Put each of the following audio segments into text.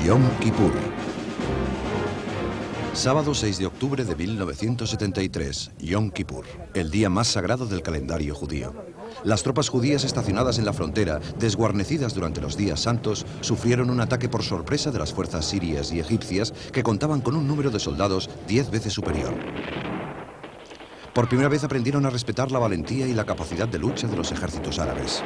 Yom Kippur. Sábado 6 de octubre de 1973, Yom Kippur, el día más sagrado del calendario judío. Las tropas judías estacionadas en la frontera, desguarnecidas durante los días santos, sufrieron un ataque por sorpresa de las fuerzas sirias y egipcias que contaban con un número de soldados 10 veces superior. Por primera vez aprendieron a respetar la valentía y la capacidad de lucha de los ejércitos árabes.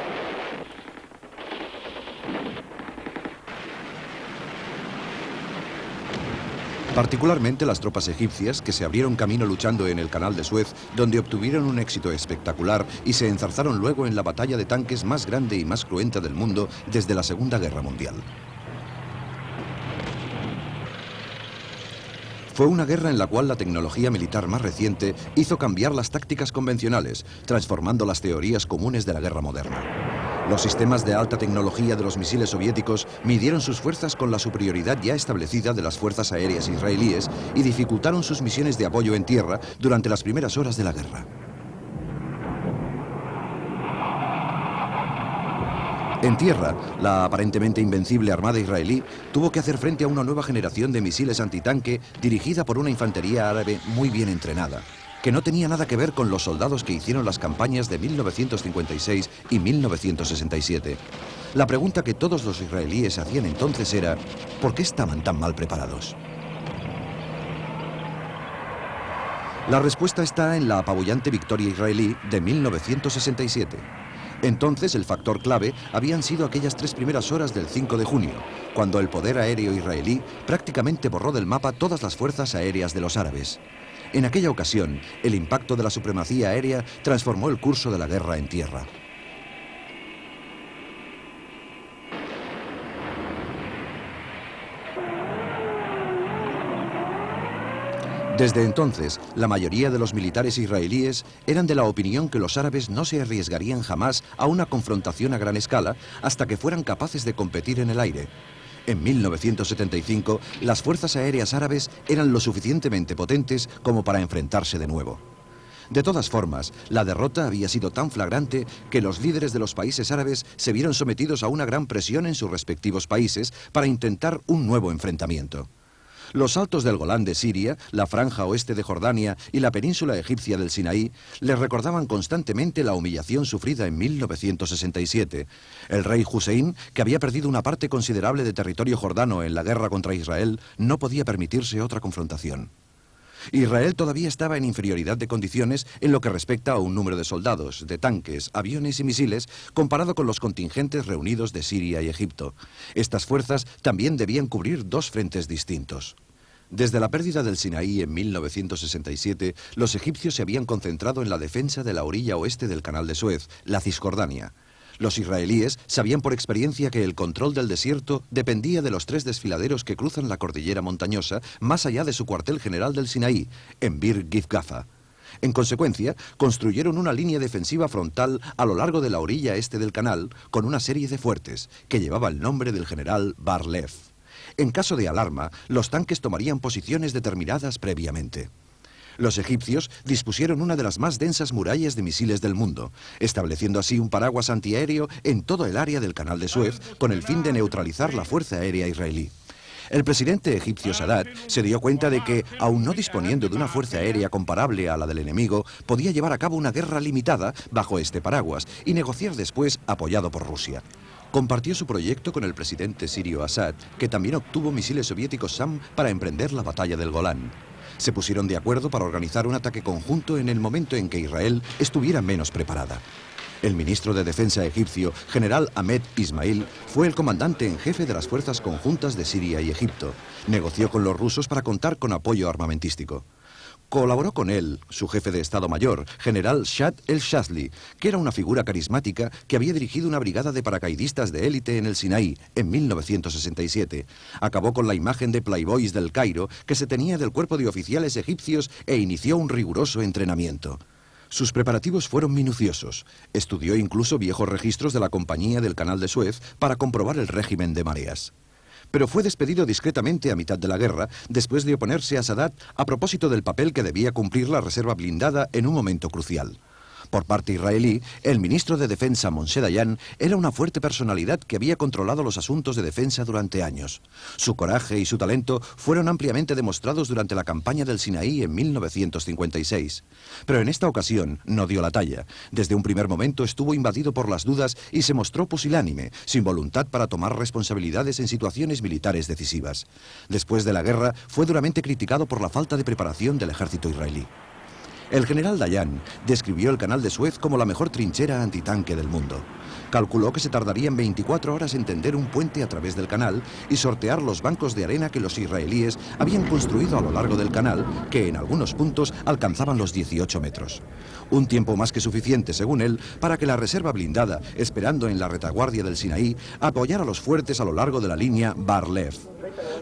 Particularmente las tropas egipcias, que se abrieron camino luchando en el Canal de Suez, donde obtuvieron un éxito espectacular y se enzarzaron luego en la batalla de tanques más grande y más cruenta del mundo desde la Segunda Guerra Mundial. Fue una guerra en la cual la tecnología militar más reciente hizo cambiar las tácticas convencionales, transformando las teorías comunes de la guerra moderna. Los sistemas de alta tecnología de los misiles soviéticos midieron sus fuerzas con la superioridad ya establecida de las fuerzas aéreas israelíes y dificultaron sus misiones de apoyo en tierra durante las primeras horas de la guerra. En tierra, la aparentemente invencible armada israelí tuvo que hacer frente a una nueva generación de misiles antitanque dirigida por una infantería árabe muy bien entrenada, que no tenía nada que ver con los soldados que hicieron las campañas de 1956 y 1967. La pregunta que todos los israelíes hacían entonces era, ¿por qué estaban tan mal preparados? La respuesta está en la apabullante victoria israelí de 1967. Entonces el factor clave habían sido aquellas 3 primeras horas del 5 de junio, cuando el poder aéreo israelí prácticamente borró del mapa todas las fuerzas aéreas de los árabes. En aquella ocasión, el impacto de la supremacía aérea transformó el curso de la guerra en tierra. Desde entonces, la mayoría de los militares israelíes eran de la opinión que los árabes no se arriesgarían jamás a una confrontación a gran escala hasta que fueran capaces de competir en el aire. En 1975, las fuerzas aéreas árabes eran lo suficientemente potentes como para enfrentarse de nuevo. De todas formas, la derrota había sido tan flagrante que los líderes de los países árabes se vieron sometidos a una gran presión en sus respectivos países para intentar un nuevo enfrentamiento. Los altos del Golán de Siria, la franja oeste de Jordania y la península egipcia del Sinaí les recordaban constantemente la humillación sufrida en 1967. El rey Hussein, que había perdido una parte considerable de territorio jordano en la guerra contra Israel, no podía permitirse otra confrontación. Israel todavía estaba en inferioridad de condiciones en lo que respecta a un número de soldados, de tanques, aviones y misiles, comparado con los contingentes reunidos de Siria y Egipto. Estas fuerzas también debían cubrir 2 frentes distintos. Desde la pérdida del Sinaí en 1967, los egipcios se habían concentrado en la defensa de la orilla oeste del Canal de Suez, la Cisjordania. Los israelíes sabían por experiencia que el control del desierto dependía de los 3 desfiladeros que cruzan la cordillera montañosa más allá de su cuartel general del Sinaí, en Bir Gifgafa. En consecuencia, construyeron una línea defensiva frontal a lo largo de la orilla este del canal con una serie de fuertes que llevaba el nombre del general Bar-Lev. En caso de alarma, los tanques tomarían posiciones determinadas previamente. Los egipcios dispusieron una de las más densas murallas de misiles del mundo, estableciendo así un paraguas antiaéreo en todo el área del Canal de Suez con el fin de neutralizar la fuerza aérea israelí. El presidente egipcio Sadat se dio cuenta de que, aun no disponiendo de una fuerza aérea comparable a la del enemigo, podía llevar a cabo una guerra limitada bajo este paraguas y negociar después apoyado por Rusia. Compartió su proyecto con el presidente sirio Assad, que también obtuvo misiles soviéticos SAM para emprender la batalla del Golán. Se pusieron de acuerdo para organizar un ataque conjunto en el momento en que Israel estuviera menos preparada. El ministro de Defensa egipcio, general Ahmed Ismail, fue el comandante en jefe de las fuerzas conjuntas de Siria y Egipto. Negoció con los rusos para contar con apoyo armamentístico. Colaboró con él su jefe de Estado Mayor, general Shad el-Shazli, que era una figura carismática que había dirigido una brigada de paracaidistas de élite en el Sinaí en 1967. Acabó con la imagen de playboys del Cairo que se tenía del cuerpo de oficiales egipcios e inició un riguroso entrenamiento. Sus preparativos fueron minuciosos. Estudió incluso viejos registros de la Compañía del Canal de Suez para comprobar el régimen de mareas. Pero fue despedido discretamente a mitad de la guerra, después de oponerse a Sadat a propósito del papel que debía cumplir la reserva blindada en un momento crucial. Por parte israelí, el ministro de Defensa Moshe Dayan era una fuerte personalidad que había controlado los asuntos de defensa durante años. Su coraje y su talento fueron ampliamente demostrados durante la campaña del Sinaí en 1956. Pero en esta ocasión no dio la talla. Desde un primer momento estuvo invadido por las dudas y se mostró pusilánime, sin voluntad para tomar responsabilidades en situaciones militares decisivas. Después de la guerra, fue duramente criticado por la falta de preparación del ejército israelí. El general Dayan describió el canal de Suez como la mejor trinchera antitanque del mundo. Calculó que se tardarían 24 horas en tender un puente a través del canal y sortear los bancos de arena que los israelíes habían construido a lo largo del canal, que en algunos puntos alcanzaban los 18 metros. Un tiempo más que suficiente, según él, para que la reserva blindada, esperando en la retaguardia del Sinaí, apoyara los fuertes a lo largo de la línea Bar-Lev.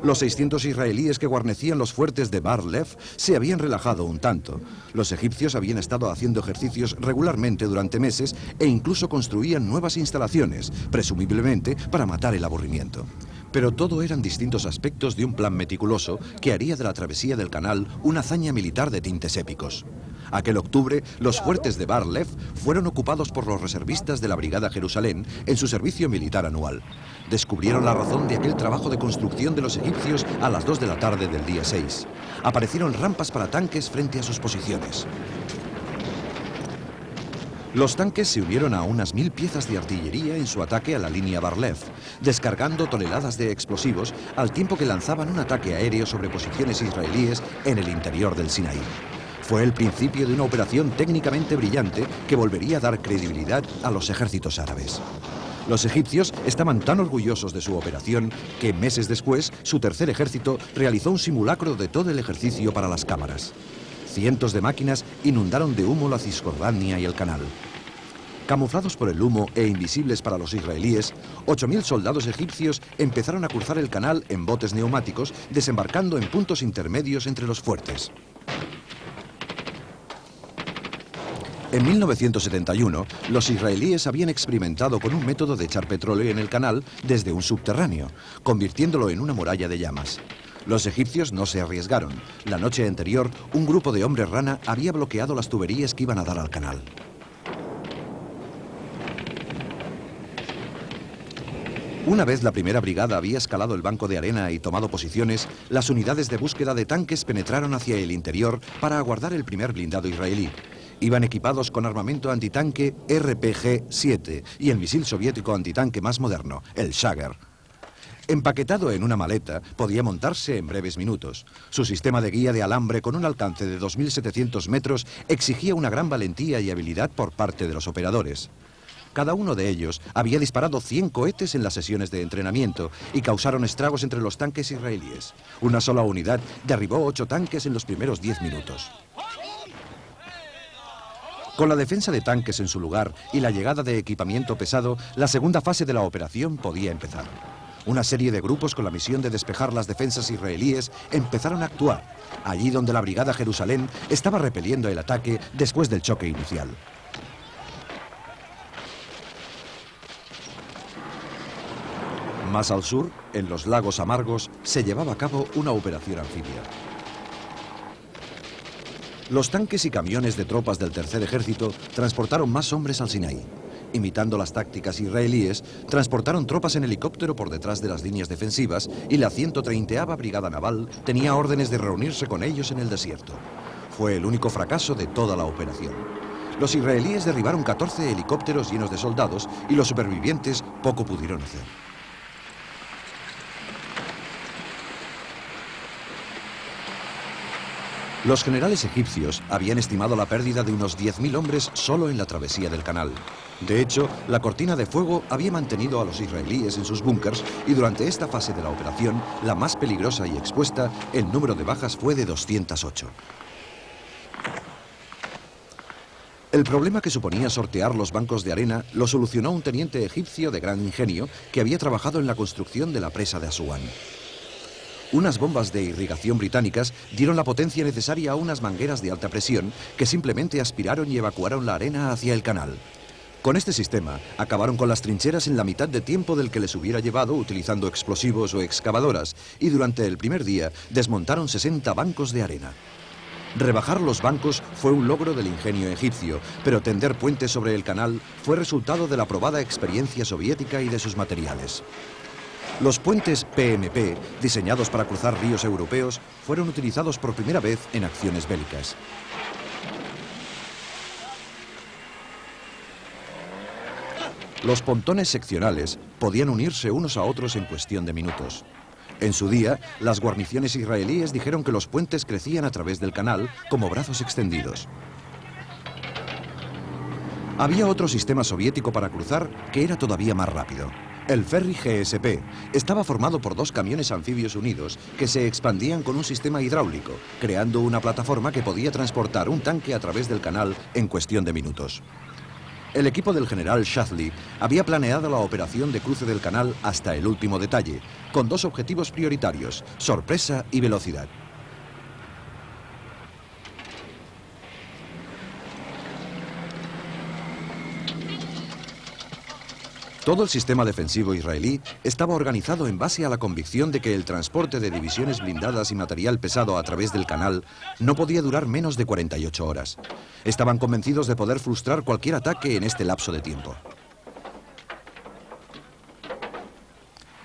Los 600 israelíes que guarnecían los fuertes de Bar-Lev se habían relajado un tanto. Los egipcios habían estado haciendo ejercicios regularmente durante meses e incluso construían nuevas instalaciones, presumiblemente para matar el aburrimiento. Pero todo eran distintos aspectos de un plan meticuloso que haría de la travesía del canal una hazaña militar de tintes épicos. Aquel octubre, los fuertes de Bar-Lev fueron ocupados por los reservistas de la Brigada Jerusalén en su servicio militar anual. Descubrieron la razón de aquel trabajo de construcción de los egipcios a las 2 de la tarde del día 6. Aparecieron rampas para tanques frente a sus posiciones. Los tanques se unieron a unas 1000 piezas de artillería en su ataque a la línea Bar-Lev, descargando toneladas de explosivos al tiempo que lanzaban un ataque aéreo sobre posiciones israelíes en el interior del Sinaí. Fue el principio de una operación técnicamente brillante que volvería a dar credibilidad a los ejércitos árabes. Los egipcios estaban tan orgullosos de su operación que meses después su tercer ejército realizó un simulacro de todo el ejercicio para las cámaras. Cientos de máquinas inundaron de humo la Cisjordania y el canal. Camuflados por el humo e invisibles para los israelíes, 8000 soldados egipcios empezaron a cruzar el canal en botes neumáticos, desembarcando en puntos intermedios entre los fuertes. En 1971, los israelíes habían experimentado con un método de echar petróleo en el canal desde un subterráneo, convirtiéndolo en una muralla de llamas. Los egipcios no se arriesgaron. La noche anterior, un grupo de hombres rana había bloqueado las tuberías que iban a dar al canal. Una vez la primera brigada había escalado el banco de arena y tomado posiciones, las unidades de búsqueda de tanques penetraron hacia el interior para aguardar el primer blindado israelí. Iban equipados con armamento antitanque RPG-7 y el misil soviético antitanque más moderno, el Shager. Empaquetado en una maleta, podía montarse en breves minutos. Su sistema de guía de alambre con un alcance de 2700 metros exigía una gran valentía y habilidad por parte de los operadores. Cada uno de ellos había disparado 100 cohetes en las sesiones de entrenamiento y causaron estragos entre los tanques israelíes. Una sola unidad derribó 8 tanques en los primeros 10 minutos. Con la defensa de tanques en su lugar y la llegada de equipamiento pesado, la segunda fase de la operación podía empezar. Una serie de grupos con la misión de despejar las defensas israelíes empezaron a actuar, allí donde la Brigada Jerusalén estaba repeliendo el ataque después del choque inicial. Más al sur, en los lagos Amargos, se llevaba a cabo una operación anfibia. Los tanques y camiones de tropas del Tercer Ejército transportaron más hombres al Sinaí. Imitando las tácticas israelíes, transportaron tropas en helicóptero por detrás de las líneas defensivas y la 130ª Brigada Naval tenía órdenes de reunirse con ellos en el desierto. Fue el único fracaso de toda la operación. Los israelíes derribaron 14 helicópteros llenos de soldados y los supervivientes poco pudieron hacer. Los generales egipcios habían estimado la pérdida de unos 10.000 hombres solo en la travesía del canal. De hecho, la cortina de fuego había mantenido a los israelíes en sus búnkers y durante esta fase de la operación, la más peligrosa y expuesta, el número de bajas fue de 208. El problema que suponía sortear los bancos de arena lo solucionó un teniente egipcio de gran ingenio que había trabajado en la construcción de la presa de Asuán. Unas bombas de irrigación británicas dieron la potencia necesaria a unas mangueras de alta presión que simplemente aspiraron y evacuaron la arena hacia el canal. Con este sistema, acabaron con las trincheras en la mitad de tiempo del que les hubiera llevado utilizando explosivos o excavadoras y durante el primer día desmontaron 60 bancos de arena. Rebajar los bancos fue un logro del ingenio egipcio, pero tender puentes sobre el canal fue resultado de la probada experiencia soviética y de sus materiales. Los puentes PMP, diseñados para cruzar ríos europeos, fueron utilizados por primera vez en acciones bélicas. Los pontones seccionales podían unirse unos a otros en cuestión de minutos. En su día, las guarniciones israelíes dijeron que los puentes crecían a través del canal como brazos extendidos. Había otro sistema soviético para cruzar que era todavía más rápido. El ferry GSP estaba formado por dos camiones anfibios unidos que se expandían con un sistema hidráulico, creando una plataforma que podía transportar un tanque a través del canal en cuestión de minutos. El equipo del general Shazli había planeado la operación de cruce del canal hasta el último detalle, con dos objetivos prioritarios: sorpresa y velocidad. Todo el sistema defensivo israelí estaba organizado en base a la convicción de que el transporte de divisiones blindadas y material pesado a través del canal no podía durar menos de 48 horas. Estaban convencidos de poder frustrar cualquier ataque en este lapso de tiempo.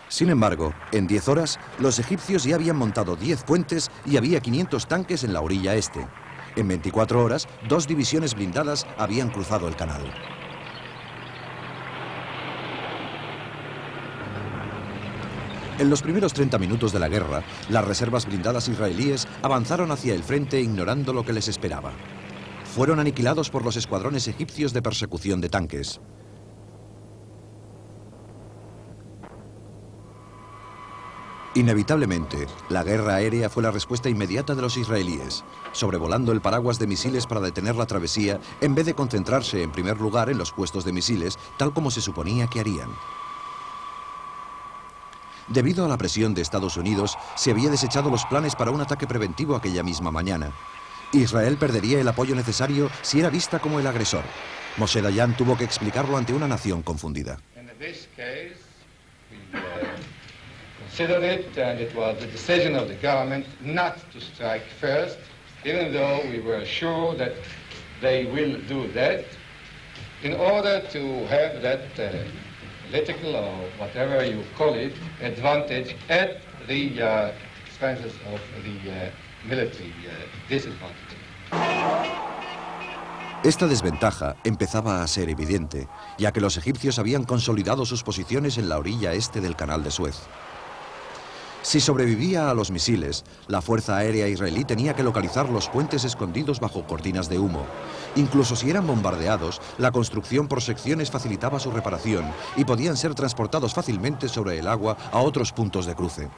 Sin embargo, en 10 horas, los egipcios ya habían montado 10 puentes y había 500 tanques en la orilla este. En 24 horas, 2 divisiones blindadas habían cruzado el canal. En los primeros 30 minutos de la guerra, las reservas blindadas israelíes avanzaron hacia el frente ignorando lo que les esperaba. Fueron aniquilados por los escuadrones egipcios de persecución de tanques. Inevitablemente, la guerra aérea fue la respuesta inmediata de los israelíes, sobrevolando el paraguas de misiles para detener la travesía en vez de concentrarse en primer lugar en los puestos de misiles, tal como se suponía que harían. Debido a la presión de Estados Unidos, se había desechado los planes para un ataque preventivo aquella misma mañana. Israel perdería el apoyo necesario si era vista como el agresor. Moshe Dayan tuvo que explicarlo ante una nación confundida. Considered it, and it was the decision of the government not to strike first, even though we were sure that they will do that, in order to have that political or whatever you call it advantage at the expenses of the military disadvantage. Esta desventaja empezaba a ser evidente, ya que los egipcios habían consolidado sus posiciones en la orilla este del Canal de Suez. Si sobrevivía a los misiles, la Fuerza Aérea israelí tenía que localizar los puentes escondidos bajo cortinas de humo. Incluso si eran bombardeados, la construcción por secciones facilitaba su reparación y podían ser transportados fácilmente sobre el agua a otros puntos de cruce.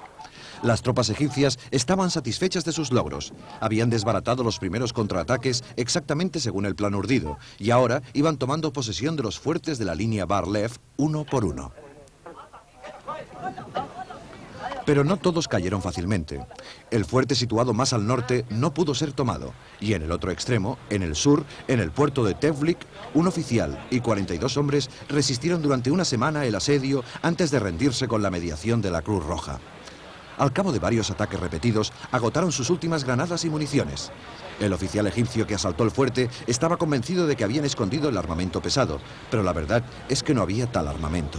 Las tropas egipcias estaban satisfechas de sus logros. Habían desbaratado los primeros contraataques exactamente según el plan urdido y ahora iban tomando posesión de los fuertes de la línea Bar-Lev uno por uno. Pero no todos cayeron fácilmente. El fuerte situado más al norte no pudo ser tomado, y en el otro extremo, en el sur, en el puerto de Tevlik, un oficial y 42 hombres resistieron durante una semana el asedio antes de rendirse con la mediación de la Cruz Roja. Al cabo de varios ataques repetidos, agotaron sus últimas granadas y municiones. El oficial egipcio que asaltó el fuerte estaba convencido de que habían escondido el armamento pesado, pero la verdad es que no había tal armamento.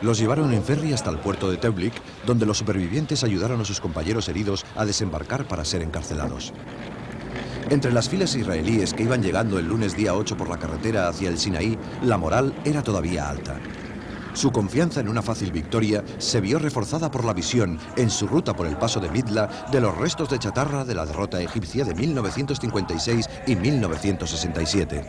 Los llevaron en ferry hasta el puerto de Tevlik, donde los supervivientes ayudaron a sus compañeros heridos a desembarcar para ser encarcelados. Entre las filas israelíes que iban llegando el lunes día 8 por la carretera hacia el Sinaí, la moral era todavía alta. Su confianza en una fácil victoria se vio reforzada por la visión, en su ruta por el paso de Midla, de los restos de chatarra de la derrota egipcia de 1956 y 1967.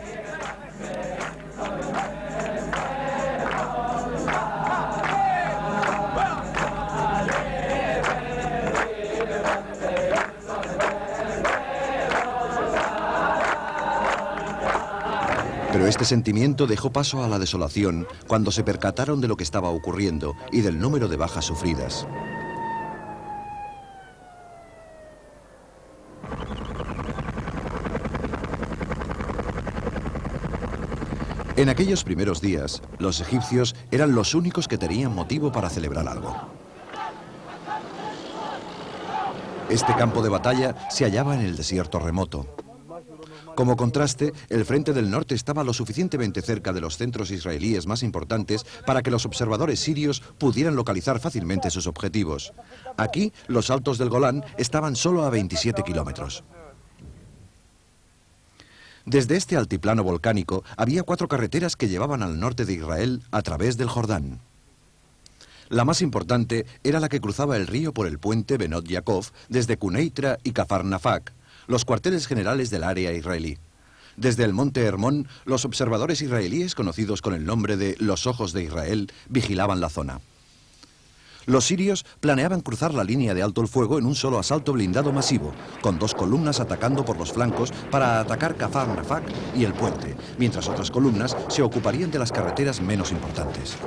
Pero este sentimiento dejó paso a la desolación cuando se percataron de lo que estaba ocurriendo y del número de bajas sufridas. En aquellos primeros días, los egipcios eran los únicos que tenían motivo para celebrar algo. Este campo de batalla se hallaba en el desierto remoto. Como contraste, el frente del norte estaba lo suficientemente cerca de los centros israelíes más importantes para que los observadores sirios pudieran localizar fácilmente sus objetivos. Aquí, los altos del Golán estaban solo a 27 kilómetros. Desde este altiplano volcánico había 4 carreteras que llevaban al norte de Israel a través del Jordán. La más importante era la que cruzaba el río por el puente Benot Yaakov desde Quneitra y Kfar Nafak, los cuarteles generales del área israelí. Desde el monte Hermón, los observadores israelíes, conocidos con el nombre de los Ojos de Israel, vigilaban la zona. Los sirios planeaban cruzar la línea de alto el fuego en un solo asalto blindado masivo, con 2 columnas atacando por los flancos para atacar Kfar Nafak y el puente, mientras otras columnas se ocuparían de las carreteras menos importantes.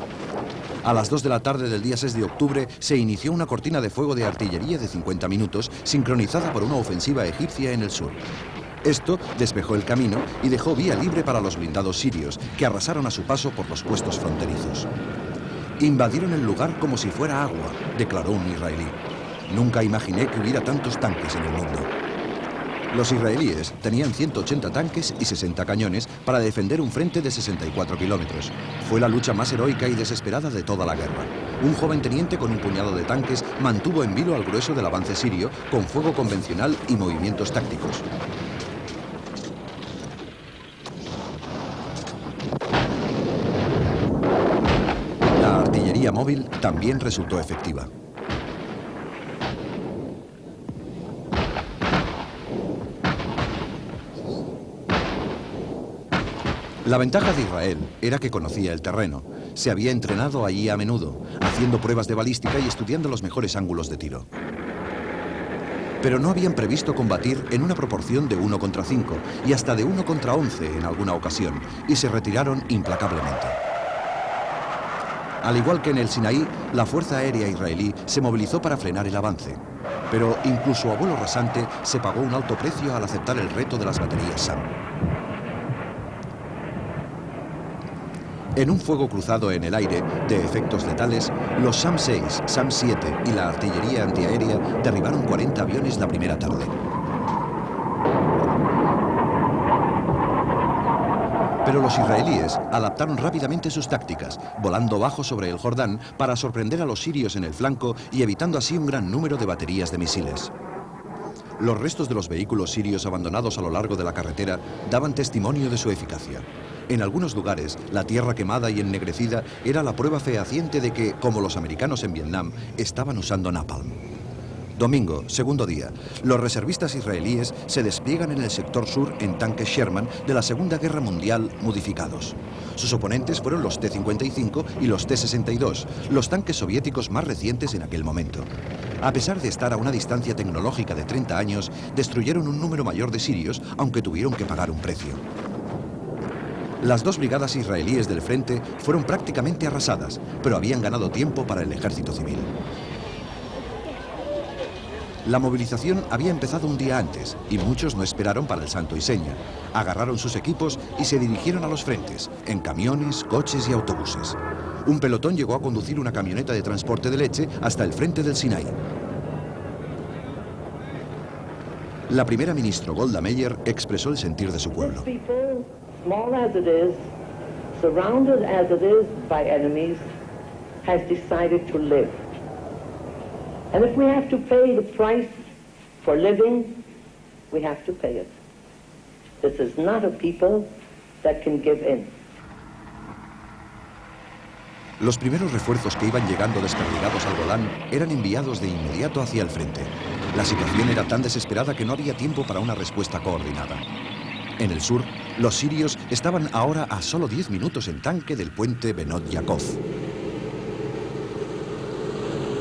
A las 2 de la tarde del día 6 de octubre se inició una cortina de fuego de artillería de 50 minutos, sincronizada por una ofensiva egipcia en el sur. Esto despejó el camino y dejó vía libre para los blindados sirios, que arrasaron a su paso por los puestos fronterizos. Invadieron el lugar como si fuera agua, declaró un israelí. Nunca imaginé que hubiera tantos tanques en el mundo. Los israelíes tenían 180 tanques y 60 cañones para defender un frente de 64 kilómetros. Fue la lucha más heroica y desesperada de toda la guerra. Un joven teniente con un puñado de tanques mantuvo en vilo al grueso del avance sirio con fuego convencional y movimientos tácticos. La artillería móvil también resultó efectiva. La ventaja de Israel era que conocía el terreno. Se había entrenado allí a menudo, haciendo pruebas de balística y estudiando los mejores ángulos de tiro. Pero no habían previsto combatir en una proporción de 1 contra 5 y hasta de 1 contra 11 en alguna ocasión, y se retiraron implacablemente. Al igual que en el Sinaí, la Fuerza Aérea Israelí se movilizó para frenar el avance. Pero incluso a vuelo rasante se pagó un alto precio al aceptar el reto de las baterías SAM. En un fuego cruzado en el aire de efectos letales, los SAM-6, SAM-7 y la artillería antiaérea derribaron 40 aviones la primera tarde. Pero los israelíes adaptaron rápidamente sus tácticas, volando bajo sobre el Jordán para sorprender a los sirios en el flanco y evitando así un gran número de baterías de misiles. Los restos de los vehículos sirios abandonados a lo largo de la carretera daban testimonio de su eficacia. En algunos lugares, la tierra quemada y ennegrecida era la prueba fehaciente de que, como los americanos en Vietnam, estaban usando napalm. Domingo, segundo día, los reservistas israelíes se despliegan en el sector sur en tanques Sherman de la Segunda Guerra Mundial modificados. Sus oponentes fueron los T-55 y los T-62, los tanques soviéticos más recientes en aquel momento. A pesar de estar a una distancia tecnológica de 30 años, destruyeron un número mayor de sirios, aunque tuvieron que pagar un precio. Las 2 brigadas israelíes del frente fueron prácticamente arrasadas, pero habían ganado tiempo para el ejército civil. La movilización había empezado un día antes y muchos no esperaron para el santo y seña. Agarraron sus equipos y se dirigieron a los frentes, en camiones, coches y autobuses. Un pelotón llegó a conducir una camioneta de transporte de leche hasta el frente del Sinaí. La primera ministra Golda Meir expresó el sentir de su pueblo. Small as it is, surrounded as it is by enemies, has decided to live. And if we have to pay the price for living, we have to pay it. This is not a people that can give in. Los primeros refuerzos que iban llegando desperdigados al Golán eran enviados de inmediato hacia el frente. La situación era tan desesperada que no había tiempo para una respuesta coordinada. En el sur, los sirios estaban ahora a solo 10 minutos en tanque del puente Benot Yaakov.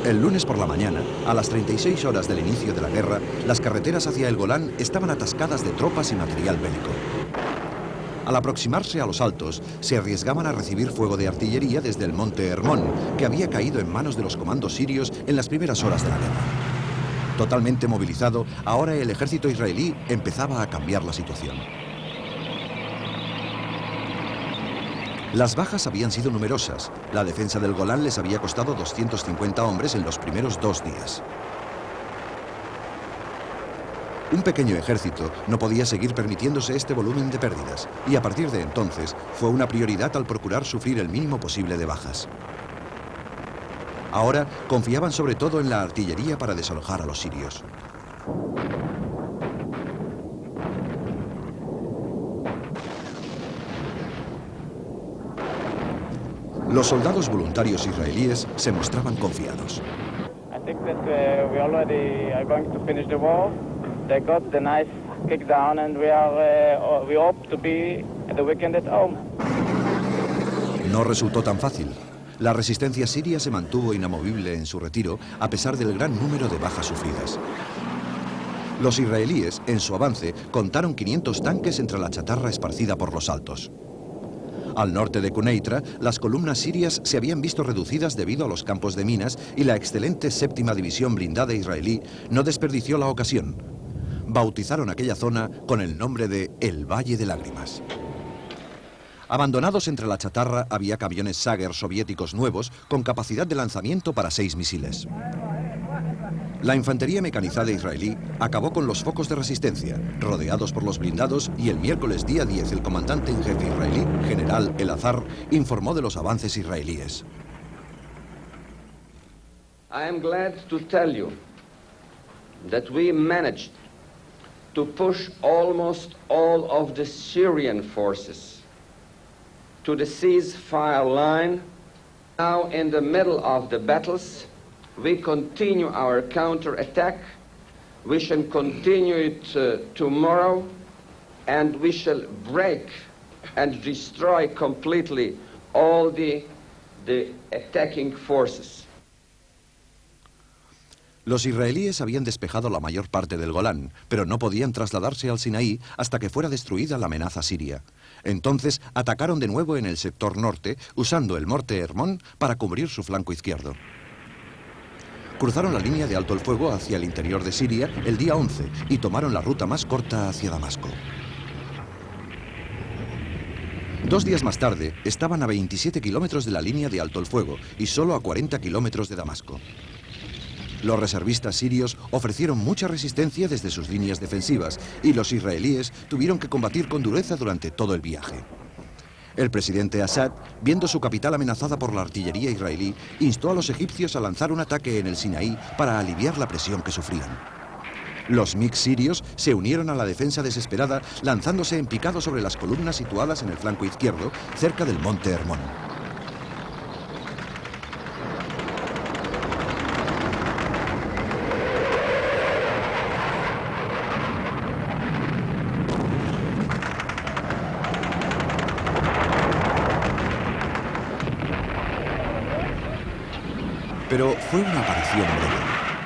El lunes por la mañana, a las 36 horas del inicio de la guerra, las carreteras hacia el Golán estaban atascadas de tropas y material bélico. Al aproximarse a los altos, se arriesgaban a recibir fuego de artillería desde el monte Hermón, que había caído en manos de los comandos sirios en las primeras horas de la guerra. Totalmente movilizado, ahora el ejército israelí empezaba a cambiar la situación. Las bajas habían sido numerosas. La defensa del Golán les había costado 250 hombres en los primeros 2 días. Un pequeño ejército no podía seguir permitiéndose este volumen de pérdidas, y a partir de entonces fue una prioridad al procurar sufrir el mínimo posible de bajas. Ahora confiaban sobre todo en la artillería para desalojar a los sirios. Los soldados voluntarios israelíes se mostraban confiados. I think that we already are going to finish the war. They got the nice kick down, and we hope to be at the weekend at home. No resultó tan fácil. La resistencia siria se mantuvo inamovible en su retiro a pesar del gran número de bajas sufridas. Los israelíes, en su avance, contaron 500 tanques entre la chatarra esparcida por los altos. Al norte de Quneitra, las columnas sirias se habían visto reducidas debido a los campos de minas y la excelente 7ª división blindada israelí no desperdició la ocasión. Bautizaron aquella zona con el nombre de El Valle de Lágrimas. Abandonados entre la chatarra había camiones Sager soviéticos nuevos con capacidad de lanzamiento para 6 misiles. La infantería mecanizada israelí acabó con los focos de resistencia, rodeados por los blindados, y el miércoles día 10 el comandante en jefe israelí, general Elazar, informó de los avances israelíes. I am glad to tell you that we managed to push almost all of the Syrian forces to the ceasefire line. Now in the middle of the battles, we continue our counter-attack. We shall continue it tomorrow, and we shall break and destroy completely all the attacking forces. Los israelíes habían despejado la mayor parte del Golán, pero no podían trasladarse al Sinaí hasta que fuera destruida la amenaza siria. Entonces atacaron de nuevo en el sector norte, usando el Monte Hermón para cubrir su flanco izquierdo. Cruzaron la línea de alto el fuego hacia el interior de Siria el día 11 y tomaron la ruta más corta hacia Damasco. 2 días más tarde, estaban a 27 kilómetros de la línea de alto el fuego y solo a 40 kilómetros de Damasco. Los reservistas sirios ofrecieron mucha resistencia desde sus líneas defensivas y los israelíes tuvieron que combatir con dureza durante todo el viaje. El presidente Assad, viendo su capital amenazada por la artillería israelí, instó a los egipcios a lanzar un ataque en el Sinaí para aliviar la presión que sufrían. Los MiG sirios se unieron a la defensa desesperada, lanzándose en picado sobre las columnas situadas en el flanco izquierdo, cerca del Monte Hermón. Pero fue una aparición breve,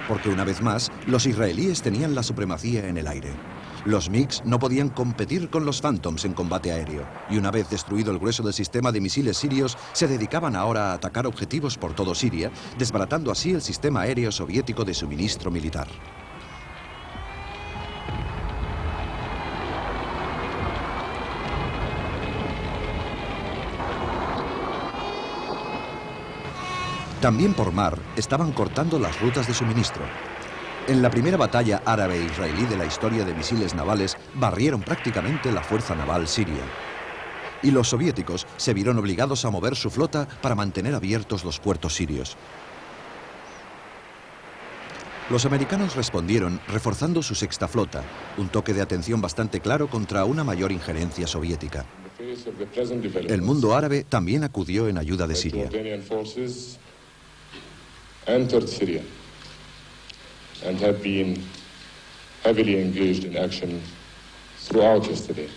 porque una vez más, los israelíes tenían la supremacía en el aire. Los MiGs no podían competir con los Phantoms en combate aéreo, y una vez destruido el grueso del sistema de misiles sirios, se dedicaban ahora a atacar objetivos por todo Siria, desbaratando así el sistema aéreo soviético de suministro militar. También por mar estaban cortando las rutas de suministro. En la primera batalla árabe-israelí de la historia de misiles navales, barrieron prácticamente la fuerza naval siria. Y los soviéticos se vieron obligados a mover su flota para mantener abiertos los puertos sirios. Los americanos respondieron reforzando su sexta flota, un toque de atención bastante claro contra una mayor injerencia soviética. El mundo árabe también acudió en ayuda de Siria. Entered Syria and have been heavily engaged in action throughout yesterday.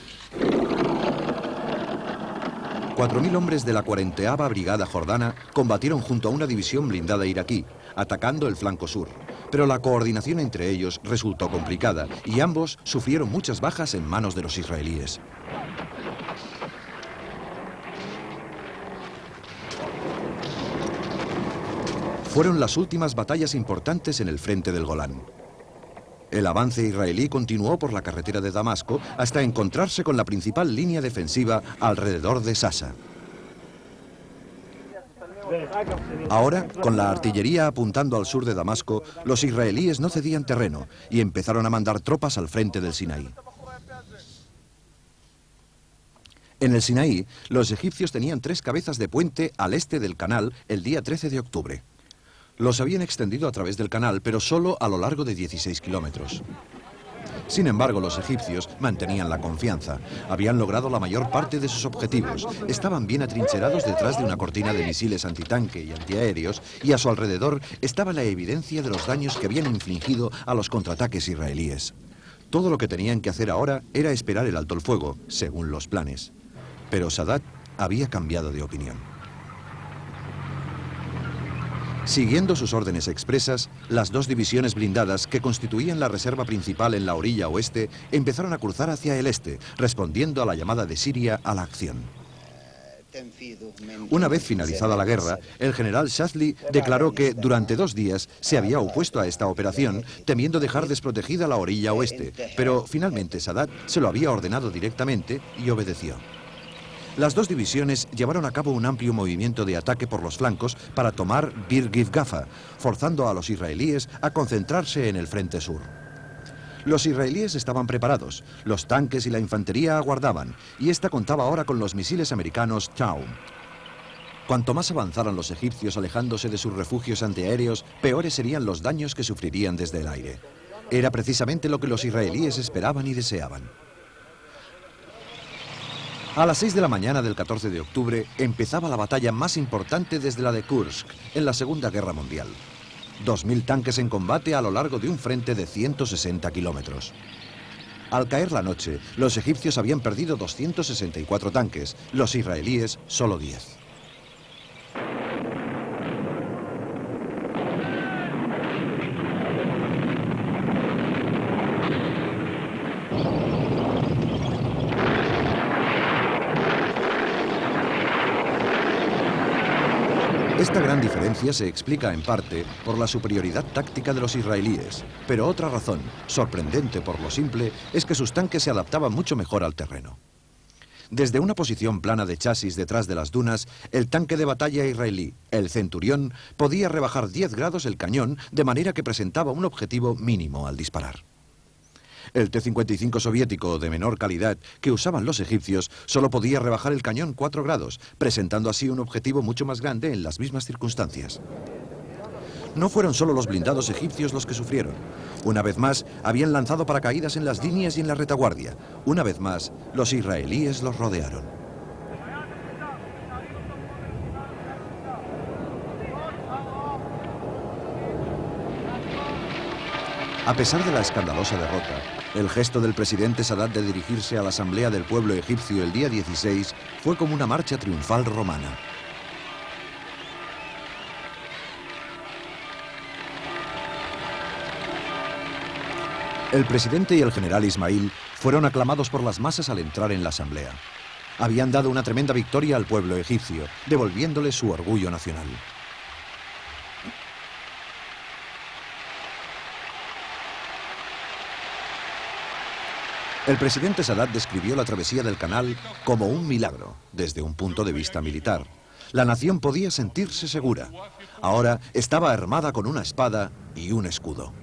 4.000 hombres de la 40ª Brigada Jordana combatieron junto a una división blindada iraquí, atacando el flanco sur. Pero la coordinación entre ellos resultó complicada y ambos sufrieron muchas bajas en manos de los israelíes. Fueron las últimas batallas importantes en el frente del Golán. El avance israelí continuó por la carretera de Damasco hasta encontrarse con la principal línea defensiva alrededor de Sasa. Ahora, con la artillería apuntando al sur de Damasco, los israelíes no cedían terreno y empezaron a mandar tropas al frente del Sinaí. En el Sinaí, los egipcios tenían 3 cabezas de puente al este del canal el día 13 de octubre. Los habían extendido a través del canal, pero solo a lo largo de 16 kilómetros. Sin embargo, los egipcios mantenían la confianza. Habían logrado la mayor parte de sus objetivos. Estaban bien atrincherados detrás de una cortina de misiles antitanque y antiaéreos, y a su alrededor estaba la evidencia de los daños que habían infligido a los contraataques israelíes. Todo lo que tenían que hacer ahora era esperar el alto el fuego, según los planes. Pero Sadat había cambiado de opinión. Siguiendo sus órdenes expresas, las 2 divisiones blindadas que constituían la reserva principal en la orilla oeste empezaron a cruzar hacia el este, respondiendo a la llamada de Siria a la acción. Una vez finalizada la guerra, el general Shazli declaró que durante 2 días se había opuesto a esta operación, temiendo dejar desprotegida la orilla oeste, pero finalmente Sadat se lo había ordenado directamente y obedeció. Las 2 divisiones llevaron a cabo un amplio movimiento de ataque por los flancos para tomar Bir Gifgafa, forzando a los israelíes a concentrarse en el frente sur. Los israelíes estaban preparados, los tanques y la infantería aguardaban, y esta contaba ahora con los misiles americanos Chaum. Cuanto más avanzaran los egipcios alejándose de sus refugios antiaéreos, peores serían los daños que sufrirían desde el aire. Era precisamente lo que los israelíes esperaban y deseaban. A las 6 de la mañana del 14 de octubre empezaba la batalla más importante desde la de Kursk, en la Segunda Guerra Mundial. 2000 tanques en combate a lo largo de un frente de 160 kilómetros. Al caer la noche, los egipcios habían perdido 264 tanques, los israelíes solo 10. Esta gran diferencia se explica en parte por la superioridad táctica de los israelíes, pero otra razón, sorprendente por lo simple, es que sus tanques se adaptaban mucho mejor al terreno. Desde una posición plana de chasis detrás de las dunas, el tanque de batalla israelí, el Centurión, podía rebajar 10 grados el cañón de manera que presentaba un objetivo mínimo al disparar. El T-55 soviético de menor calidad que usaban los egipcios solo podía rebajar el cañón 4 grados, presentando así un objetivo mucho más grande en las mismas circunstancias. No fueron solo los blindados egipcios los que sufrieron. Una vez más, habían lanzado paracaídas en las líneas y en la retaguardia. Una vez más, los israelíes los rodearon. A pesar de la escandalosa derrota, el gesto del presidente Sadat de dirigirse a la Asamblea del Pueblo Egipcio el día 16 fue como una marcha triunfal romana. El presidente y el general Ismail fueron aclamados por las masas al entrar en la Asamblea. Habían dado una tremenda victoria al pueblo egipcio, devolviéndole su orgullo nacional. El presidente Sadat describió la travesía del canal como un milagro, desde un punto de vista militar. La nación podía sentirse segura. Ahora estaba armada con una espada y un escudo.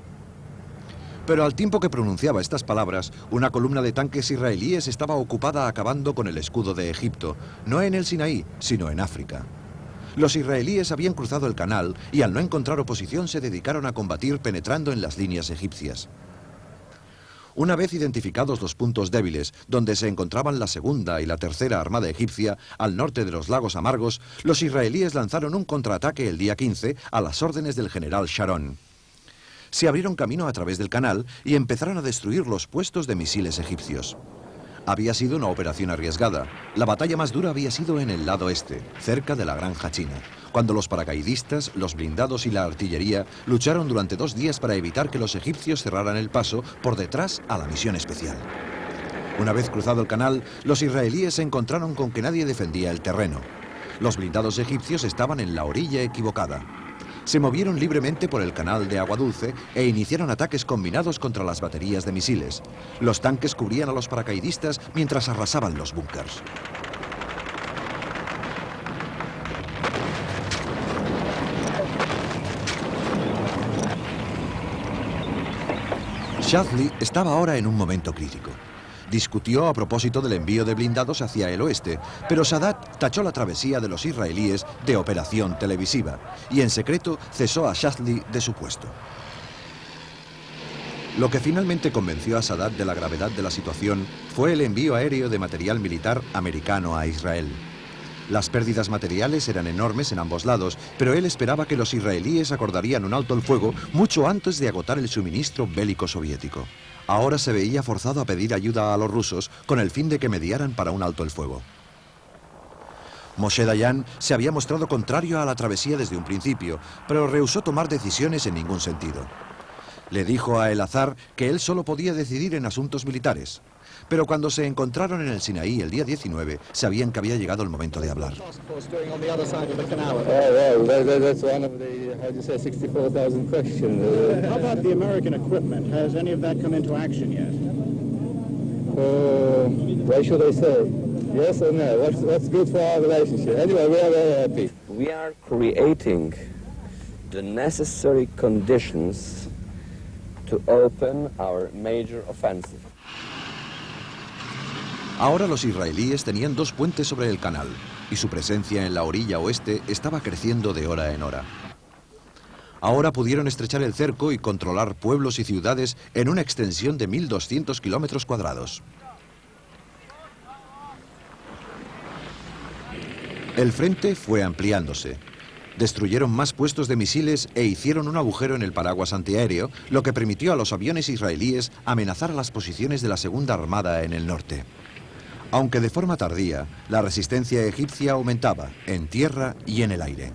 Pero al tiempo que pronunciaba estas palabras, una columna de tanques israelíes estaba ocupada acabando con el escudo de Egipto, no en el Sinaí, sino en África. Los israelíes habían cruzado el canal y al no encontrar oposición se dedicaron a combatir penetrando en las líneas egipcias. Una vez identificados los puntos débiles, donde se encontraban la segunda y la tercera armada egipcia, al norte de los lagos Amargos, los israelíes lanzaron un contraataque el día 15 a las órdenes del general Sharon. Se abrieron camino a través del canal y empezaron a destruir los puestos de misiles egipcios. Había sido una operación arriesgada. La batalla más dura había sido en el lado este, cerca de la Granja China, cuando los paracaidistas, los blindados y la artillería lucharon durante 2 días para evitar que los egipcios cerraran el paso por detrás a la misión especial. Una vez cruzado el canal, los israelíes se encontraron con que nadie defendía el terreno. Los blindados egipcios estaban en la orilla equivocada. Se movieron libremente por el canal de Agua Dulce e iniciaron ataques combinados contra las baterías de misiles. Los tanques cubrían a los paracaidistas mientras arrasaban los búnkers. Shadley estaba ahora en un momento crítico. Discutió a propósito del envío de blindados hacia el oeste, pero Sadat tachó la travesía de los israelíes de operación televisiva y en secreto cesó a Shadley de su puesto. Lo que finalmente convenció a Sadat de la gravedad de la situación fue el envío aéreo de material militar americano a Israel. Las pérdidas materiales eran enormes en ambos lados, pero él esperaba que los israelíes acordarían un alto el fuego mucho antes de agotar el suministro bélico soviético. Ahora se veía forzado a pedir ayuda a los rusos con el fin de que mediaran para un alto el fuego. Moshe Dayan se había mostrado contrario a la travesía desde un principio, pero rehusó tomar decisiones en ningún sentido. Le dijo a Elazar que él solo podía decidir en asuntos militares. Pero cuando se encontraron en el Sinaí el día 19, sabían que había llegado el momento de hablar. We are creating the necessary conditions to open our major offensive. Ahora los israelíes tenían dos puentes sobre el canal y su presencia en la orilla oeste estaba creciendo de hora en hora. Ahora pudieron estrechar el cerco y controlar pueblos y ciudades en una extensión de 1.200 kilómetros cuadrados. El frente fue ampliándose. Destruyeron más puestos de misiles e hicieron un agujero en el paraguas antiaéreo, lo que permitió a los aviones israelíes amenazar a las posiciones de la Segunda Armada en el norte. Aunque de forma tardía, la resistencia egipcia aumentaba en tierra y en el aire.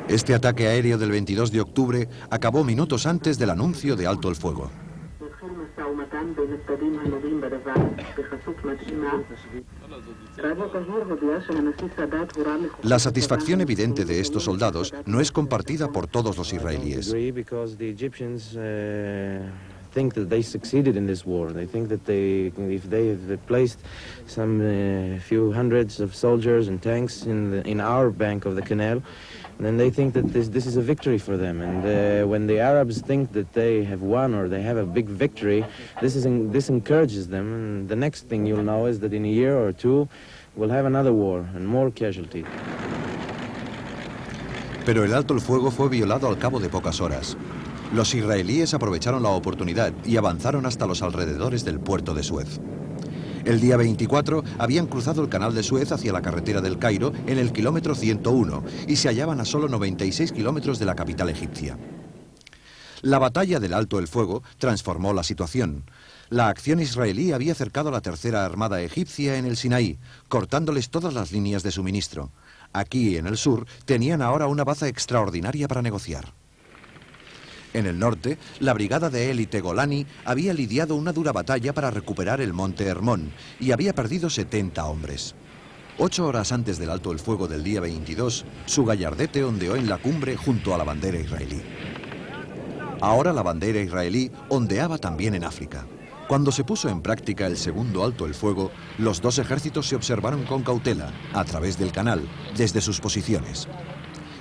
Este ataque aéreo del 22 de octubre acabó minutos antes del anuncio de alto el fuego. La satisfacción evidente de estos soldados no es compartida por todos los israelíes. Think that they succeeded in this war. They think that if they placed some few hundreds of soldiers and tanks in our bank of the canal, then they think that this is a victory for them. And when the Arabs think that they have won or they have a big victory, this encourages them. And the next thing you'll know is that in a year or two, we'll have another war and more casualties. Pero el alto el fuego fue violado al cabo de pocas horas. Los israelíes aprovecharon la oportunidad y avanzaron hasta los alrededores del puerto de Suez. El día 24 habían cruzado el canal de Suez hacia la carretera del Cairo en el kilómetro 101 y se hallaban a solo 96 kilómetros de la capital egipcia. La batalla del alto el fuego transformó la situación. La acción israelí había cercado a la tercera armada egipcia en el Sinaí, cortándoles todas las líneas de suministro. Aquí, en el sur, tenían ahora una baza extraordinaria para negociar. En el norte, la brigada de élite Golani había lidiado una dura batalla para recuperar el monte Hermón y había perdido 70 hombres. 8 horas antes del alto el fuego del día 22, su gallardete ondeó en la cumbre junto a la bandera israelí. Ahora la bandera israelí ondeaba también en África. Cuando se puso en práctica el segundo alto el fuego, los dos ejércitos se observaron con cautela, a través del canal, desde sus posiciones.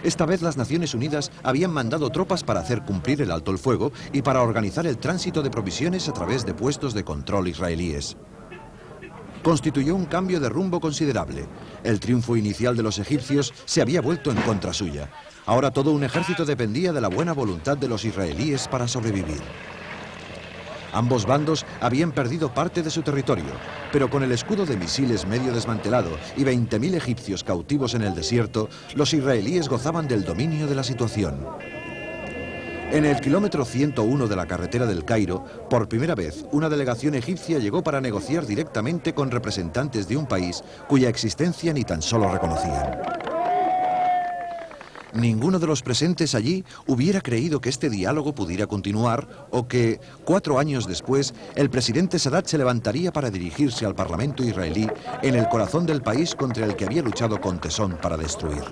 Esta vez las Naciones Unidas habían mandado tropas para hacer cumplir el alto el fuego y para organizar el tránsito de provisiones a través de puestos de control israelíes. Constituyó un cambio de rumbo considerable. El triunfo inicial de los egipcios se había vuelto en contra suya. Ahora todo un ejército dependía de la buena voluntad de los israelíes para sobrevivir. Ambos bandos habían perdido parte de su territorio, pero con el escudo de misiles medio desmantelado y 20.000 egipcios cautivos en el desierto, los israelíes gozaban del dominio de la situación. En el kilómetro 101 de la carretera del Cairo, por primera vez, una delegación egipcia llegó para negociar directamente con representantes de un país cuya existencia ni tan solo reconocían. Ninguno de los presentes allí hubiera creído que este diálogo pudiera continuar o que, 4 años después, el presidente Sadat se levantaría para dirigirse al Parlamento israelí en el corazón del país contra el que había luchado con tesón para destruir.